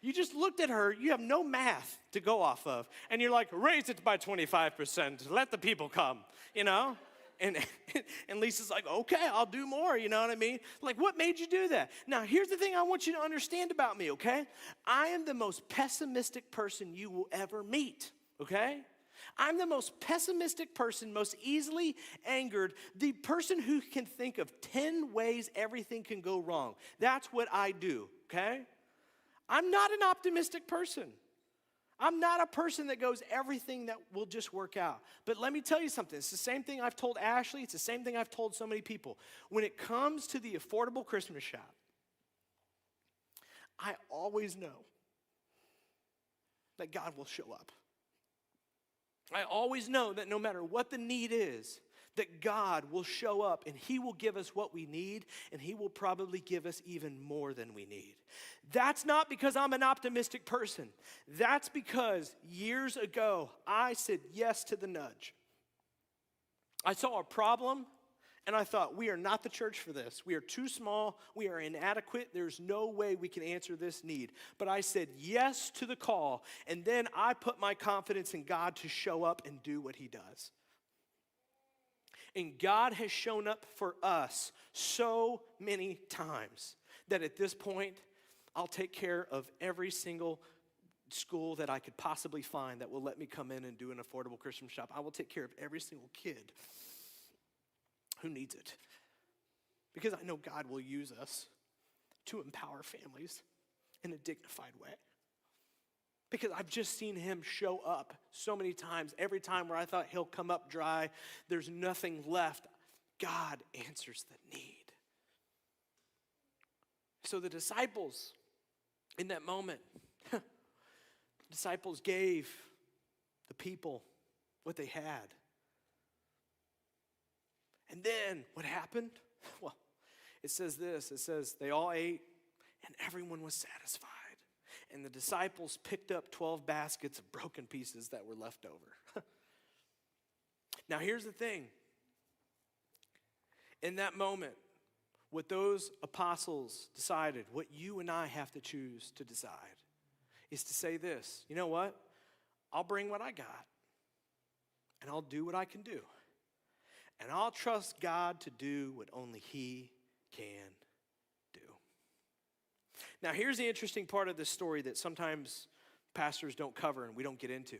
You just looked at her, you have no math to go off of, and you're like, raise it by 25%, let the people come, you know? And Lisa's like, okay, I'll do more, you know what I mean? Like, what made you do that? Now, here's the thing I want you to understand about me, okay? I am the most pessimistic person you will ever meet, okay? I'm the most pessimistic person, most easily angered, the person who can think of 10 ways everything can go wrong. That's what I do, okay? I'm not an optimistic person. I'm not a person that goes, everything that will just work out. But let me tell you something. It's the same thing I've told Ashley. It's the same thing I've told so many people. When it comes to the affordable Christmas shop, I always know that God will show up. I always know that no matter what the need is, that God will show up and He will give us what we need, and He will probably give us even more than we need. That's not because I'm an optimistic person. That's because years ago, I said yes to the nudge. I saw a problem, and I thought, we are not the church for this. We are too small. We are inadequate. There's no way we can answer this need. But I said yes to the call, and then I put my confidence in God to show up and do what He does. And God has shown up for us so many times that at this point, I'll take care of every single school that I could possibly find that will let me come in and do an affordable Christmas shop. I will take care of every single kid who needs it. Because I know God will use us to empower families in a dignified way. Because I've just seen him show up so many times. Every time where I thought he'll come up dry, there's nothing left. God answers the need. So the disciples, in that moment, the disciples gave the people what they had. And then what happened? Well, it says this. It says they all ate and everyone was satisfied. And the disciples picked up 12 baskets of broken pieces that were left over. Now here's the thing. In that moment, what those apostles decided, what you and I have to choose to decide, is to say this: you know what? I'll bring what I got, and I'll do what I can do. And I'll trust God to do what only He can do. Now, here's the interesting part of this story that sometimes pastors don't cover and we don't get into.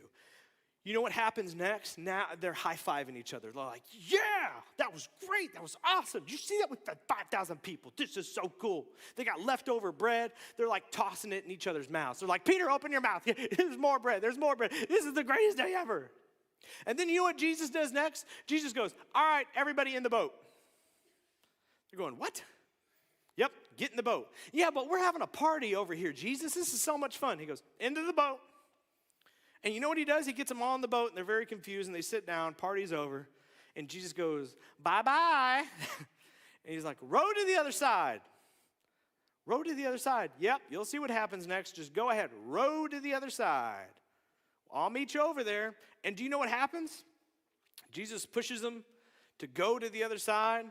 You know what happens next? Now they're high-fiving each other. They're like, yeah, that was great. That was awesome. Did you see that with the 5,000 people? This is so cool. They got leftover bread. They're like tossing it in each other's mouths. They're like, Peter, open your mouth. There's more bread. There's more bread. This is the greatest day ever. And then you know what Jesus does next? Jesus goes, all right, everybody in the boat. They're going, what? Yep, get in the boat. Yeah, but we're having a party over here, Jesus. This is so much fun. He goes, into the boat. And you know what he does? He gets them all in the boat, and they're very confused, and they sit down, party's over, and Jesus goes, bye-bye. And he's like, row to the other side. Row to the other side. Yep, you'll see what happens next. Just go ahead, row to the other side. I'll meet you over there. And do you know what happens? Jesus pushes them to go to the other side,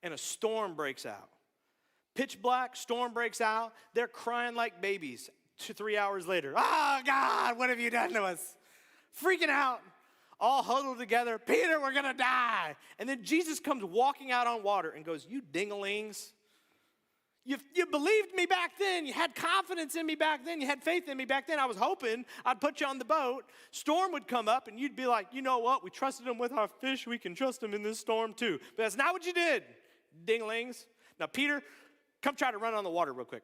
and a storm breaks out. Pitch black, storm breaks out. They're crying like babies. 3 hours later, oh, God, what have you done to us? Freaking out, all huddled together. Peter, we're going to die. And then Jesus comes walking out on water and goes, you dinglings. You believed me back then. You had confidence in me back then. You had faith in me back then. I was hoping I'd put you on the boat. Storm would come up, and you'd be like, you know what? We trusted him with our fish. We can trust him in this storm too. But that's not what you did, dinglings. Now, Peter, come try to run on the water real quick.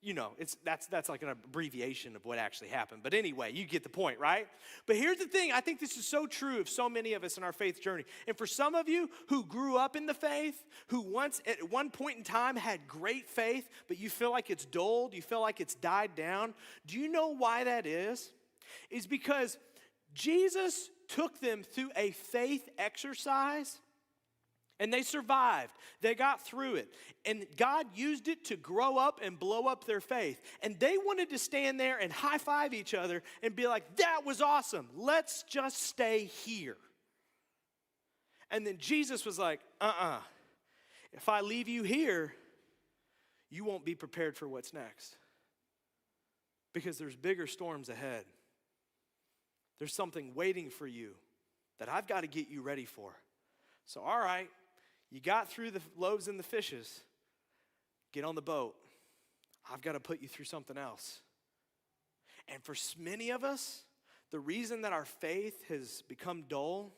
You know, that's like an abbreviation of what actually happened. But anyway, you get the point, right? But here's the thing. I think this is so true of so many of us in our faith journey. And for some of you who grew up in the faith, who once at one point in time had great faith, but you feel like it's dulled, you feel like it's died down, do you know why that is? It's because Jesus took them through a faith exercise. And they survived. They got through it. And God used it to grow up and blow up their faith. And they wanted to stand there and high-five each other and be like, that was awesome. Let's just stay here. And then Jesus was like, if I leave you here, you won't be prepared for what's next. Because there's bigger storms ahead. There's something waiting for you that I've got to get you ready for. So, all right. You got through the loaves and the fishes. Get on the boat. I've got to put you through something else. And for many of us, the reason that our faith has become dull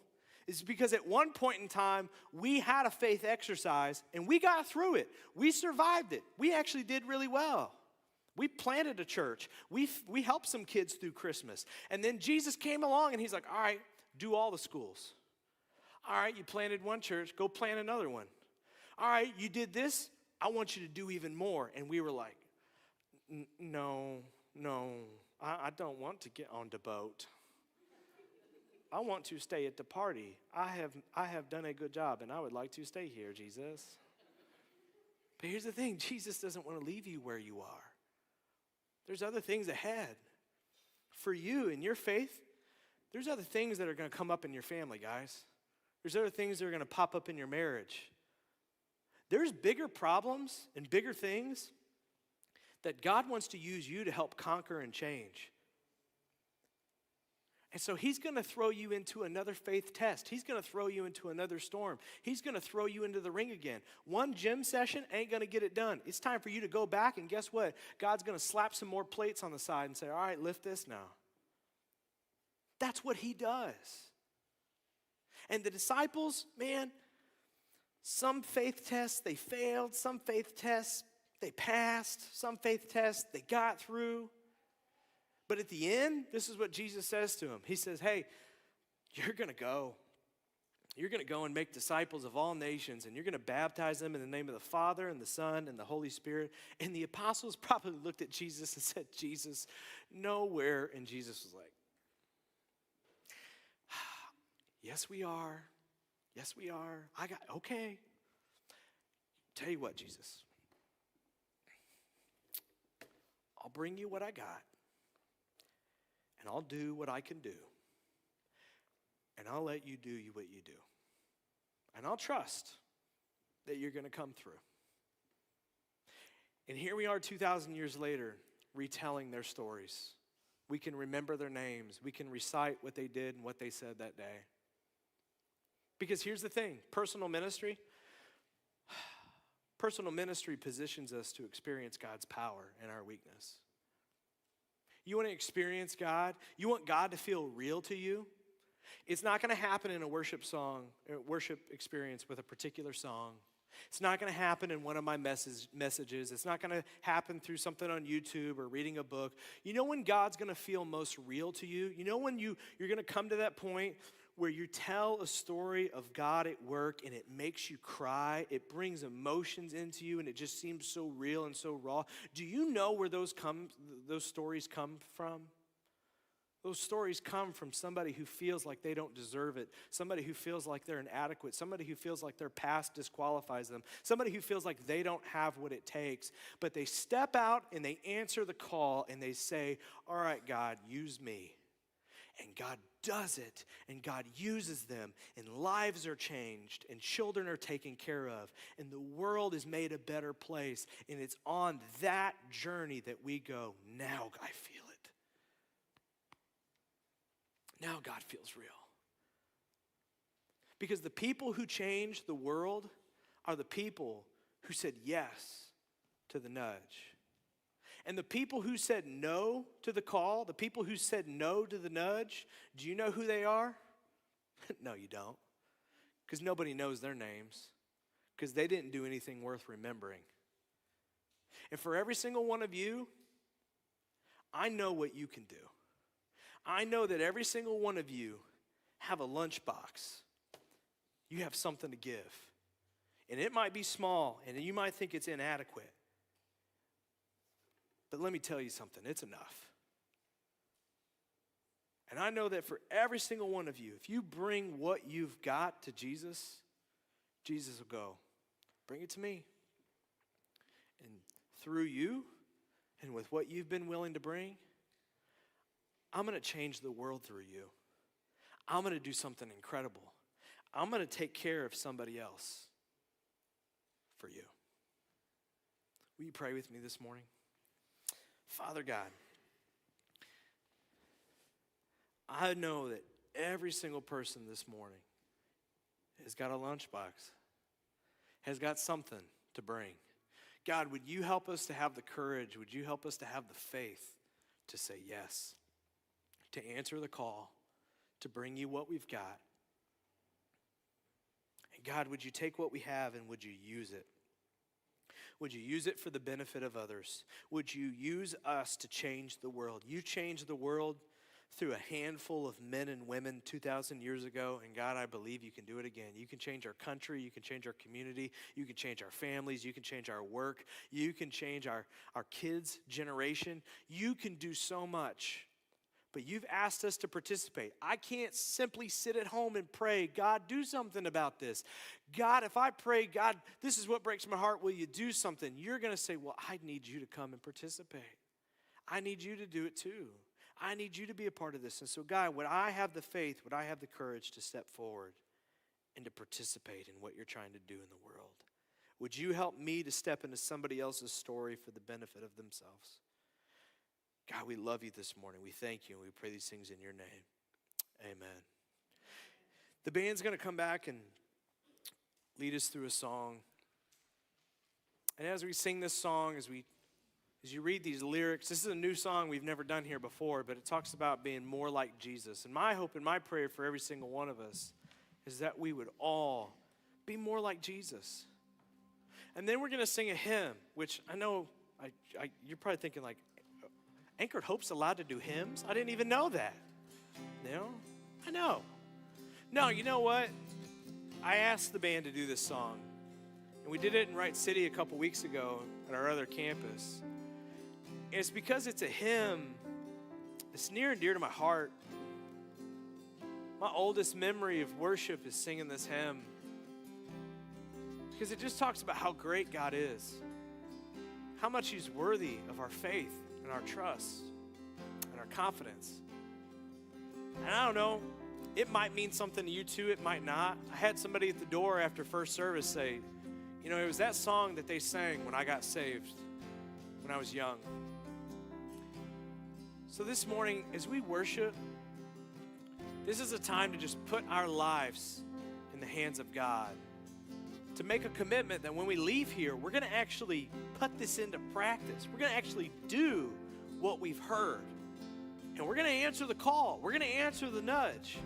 is because at one point in time, we had a faith exercise and we got through it. We survived it. We actually did really well. We planted a church. We helped some kids through Christmas. And then Jesus came along and he's like, all right, do all the schools. All right, you planted one church, go plant another one. All right, you did this, I want you to do even more. And we were like, no, I don't want to get on the boat. I want to stay at the party. I have done a good job, and I would like to stay here, Jesus. But here's the thing, Jesus doesn't want to leave you where you are. There's other things ahead. For you in your faith, there's other things that are going to come up in your family, guys. There's other things that are going to pop up in your marriage. There's bigger problems and bigger things that God wants to use you to help conquer and change. And so he's going to throw you into another faith test. He's going to throw you into another storm. He's going to throw you into the ring again. One gym session ain't going to get it done. It's time for you to go back, and guess what? God's going to slap some more plates on the side and say, all right, lift this now. That's what he does. And the disciples, man, some faith tests, they failed. Some faith tests, They passed some faith tests. They got through. But at the end, this is what Jesus says to them. He says, hey, you're going to go. You're going to go and make disciples of all nations, and you're going to baptize them in the name of the Father and the Son and the Holy Spirit. And the apostles probably looked at Jesus and said, Jesus, nowhere. And Jesus was like, yes, we are. Yes, we are. Okay. Tell you what, Jesus. I'll bring you what I got, and I'll do what I can do, and I'll let you do what you do, and I'll trust that you're going to come through. And here we are 2,000 years later, retelling their stories. We can remember their names. We can recite what they did and what they said that day. Because here's the thing, personal ministry positions us to experience God's power in our weakness. You want to experience God? You want God to feel real to you? It's not going to happen in a worship experience with a particular song. It's not going to happen in one of my messages. It's not going to happen through something on YouTube or reading a book. You know when God's going to feel most real to you? You know when you're going to come to that point where you tell a story of God at work and it makes you cry, it brings emotions into you, and it just seems so real and so raw. Do you know where those stories come from? Those stories come from somebody who feels like they don't deserve it, somebody who feels like they're inadequate, somebody who feels like their past disqualifies them, somebody who feels like they don't have what it takes. But they step out and they answer the call and they say, all right, God, use me. And God does it, and God uses them, and lives are changed, and children are taken care of, and the world is made a better place. And it's on that journey that we go, now I feel it. Now God feels real. Because the people who changed the world are the people who said yes to the nudge. And the people who said no to the call, the people who said no to the nudge, do you know who they are? No, you don't. Because nobody knows their names. Because they didn't do anything worth remembering. And for every single one of you, I know what you can do. I know that every single one of you have a lunchbox. You have something to give. And it might be small, and you might think it's inadequate. But let me tell you something, it's enough. And I know that for every single one of you, if you bring what you've got to Jesus, Jesus will go, bring it to me. And through you, and with what you've been willing to bring, I'm going to change the world through you. I'm going to do something incredible. I'm going to take care of somebody else for you. Will you pray with me this morning? Father God, I know that every single person this morning has got a lunchbox, has got something to bring. God, would you help us to have the courage? Would you help us to have the faith to say yes, to answer the call, to bring you what we've got? And God, would you take what we have and would you use it? Would you use it for the benefit of others? Would you use us to change the world? You changed the world through a handful of men and women 2,000 years ago, and God, I believe you can do it again. You can change our country, you can change our community, you can change our families, you can change our work, you can change our kids' generation. You can do so much, but you've asked us to participate. I can't simply sit at home and pray, God, do something about this. God, if I pray, God, this is what breaks my heart, will you do something? You're going to say, well, I need you to come and participate. I need you to do it too. I need you to be a part of this. And so, God, would I have the faith, would I have the courage to step forward and to participate in what you're trying to do in the world? Would you help me to step into somebody else's story for the benefit of themselves? God, we love you this morning. We thank you, and we pray these things in your name. Amen. The band's going to come back and lead us through a song. And as we sing this song, as you read these lyrics, this is a new song we've never done here before, but it talks about being more like Jesus. And my hope and my prayer for every single one of us is that we would all be more like Jesus. And then we're going to sing a hymn, which I know you're probably thinking like, Anchored Hope's allowed to do hymns? I didn't even know that. No, I know. No, you know what? I asked the band to do this song, and we did it in Wright City a couple weeks ago at our other campus. And it's because it's a hymn. It's near and dear to my heart. My oldest memory of worship is singing this hymn, because it just talks about how great God is, how much He's worthy of our faith and our trust and our confidence. And I don't know, it might mean something to you too, it might not. I had somebody at the door after first service say, you know, it was that song that they sang when I got saved, when I was young. So this morning, as we worship, this is a time to just put our lives in the hands of God, to make a commitment that when we leave here, we're going to actually put this into practice. We're going to actually do what we've heard. And we're going to answer the call. We're going to answer the nudge.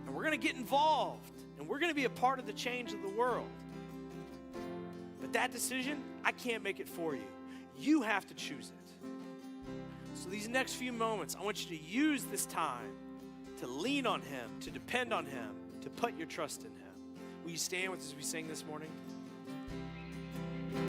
And we're going to get involved. And we're going to be a part of the change of the world. But that decision, I can't make it for you. You have to choose it. So these next few moments, I want you to use this time to lean on Him, to depend on Him, to put your trust in Him. Will you stand with us as we sing this morning?